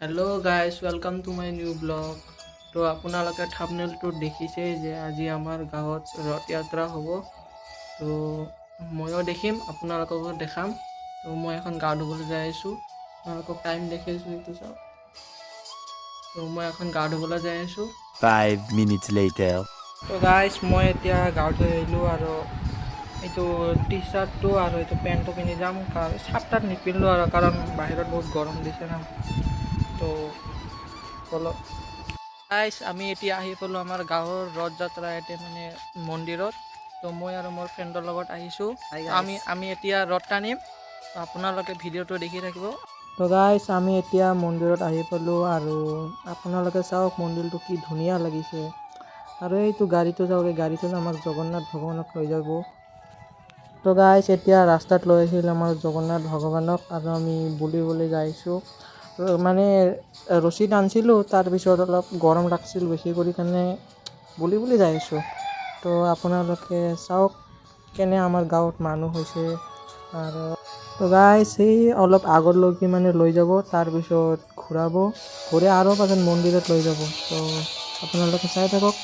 Hello' guys, welcome to my new blog. তো আপোনালোকে থাম্বনেইলটো দেখিছে যে আজি আমাৰ গাঁৱত ৰথ যাত্ৰা হ'ব। তো ময়ো দেখিম, আপোনালোককো দেখাম। তো মই এখন গা ধুবলৈ যাই আছোঁ। আপোনালোকক টাইম দেখিছোঁ, এইটো চাওক। তো মই এখন গা ধুবলৈ যাই আছোঁ। 5 minutes later. তো গাইজ, মই এতিয়া গা ধুই আহিলোঁ আৰু এইটো টি চাৰ্টটো আৰু এইটো পেণ্টটো পিন্ধি যাম। চাৰ্ট তাত নিপিন্ধিলোঁ আৰু কাৰণ বাহিৰত বহুত গৰম দিছে না। তো বলক গাইজ, আমি এতিয়া আহি পালোঁ আমাৰ গাঁৱৰ ৰথ যাত্ৰা মানে মন্দিৰত। তো মই আৰু মোৰ ফ্ৰেণ্ডৰ লগত আহিছোঁ। আমি এতিয়া ৰথ টানিম। আপোনালোকে ভিডিঅ'টো দেখি থাকিব। তো গাইজ, আমি এতিয়া মন্দিৰত আহি পালোঁ আৰু আপোনালোকে চাওক মন্দিৰটো কি ধুনীয়া লাগিছে। আৰু এইটো গাড়ীটো চাওক, এই গাড়ীটোত আমাক জগন্নাথ ভগৱানক লৈ যাব। তো গাইজ, এতিয়া ৰাস্তাত লৈ আহিল আমাৰ জগন্নাথ ভগৱানক আৰু আমি বুলিবলৈ যাইছোঁ। মানে ৰছী টানছিলোঁ, তাৰপিছত অলপ গৰম লাগছিল বেছি কৰি কাৰণে বুলি যাই আছোঁ। তো আপোনালোকে চাওক কেনে আমাৰ গাঁৱত মানুহ হৈছে। আৰু তো গাইজ, সেই অলপ আগলৈকে মানে লৈ যাব, তাৰপিছত ঘূৰি আৰু পাছত মন্দিৰত লৈ যাব। তো আপোনালোকে চাই থাকক।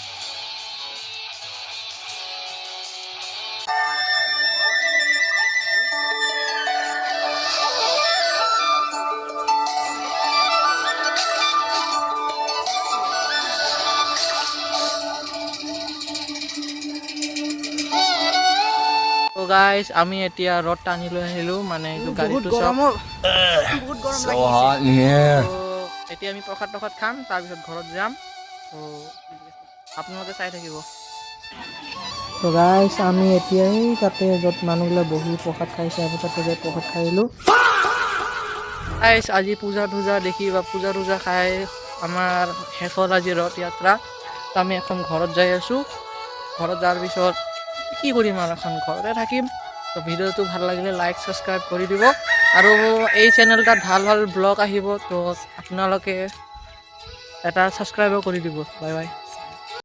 তো গাইজ, আমি এতিয়া ৰথ টানি লৈ আহিলোঁ, মানে এইটো গাড়ীটো চাওক। বহুত গৰম So hot in here. তো এতিয়া আমি প্ৰসাদ খাম, তাৰপিছত ঘৰত যাম। তো আপোনালোকে চাই থাকিব। তো গাইজ, আমি এতিয়াই তাতে য'ত মানুহবিলাক বহি প্ৰসাদ খাইছে, আমি তাতে যাই প্ৰসাদ খাই আহিলোঁ। গাইজ, আজি পূজা দেখি বা পূজা খাই আমাৰ শেষ হ'ল আজি ৰথ যাত্ৰা। তো আমি এখন ঘৰত যাই আছোঁ। ঘৰত যোৱাৰ পিছত কি কৰিম আৰু এখন ঘৰতে থাকিম। তো ভিডিঅ'টো ভাল লাগিলে লাইক ছাবস্ক্ৰাইব কৰি দিব। আৰু এই চেনেলটাত ভাল ব্লগ আহিব, তো আপোনালোকে এটা ছাবস্ক্ৰাইবো কৰি দিব। Bye bye.